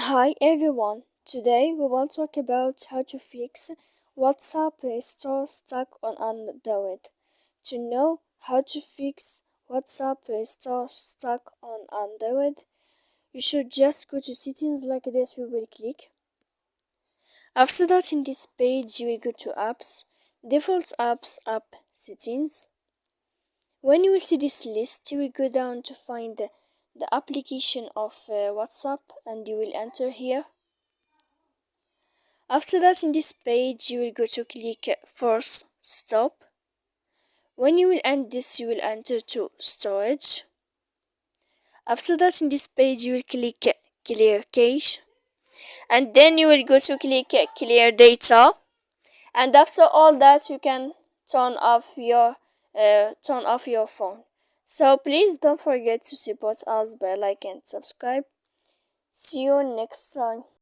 Hi everyone, today we will talk about how to fix WhatsApp store stuck on Android. To know how to fix WhatsApp store stuck on Android, you should just go to settings like this. We will click. After that, in this page, you will go to apps, default apps, app settings. When you will see this list, you will go down to find the application of WhatsApp and you will enter here. After that, in this page, you will go to click force stop. When you will end this, you will enter to storage. After that, in this page, you will click clear cache. And then you will go to click clear data. And after all that, you can turn off your phone. So please don't forget to support us by like and subscribe. See you next time.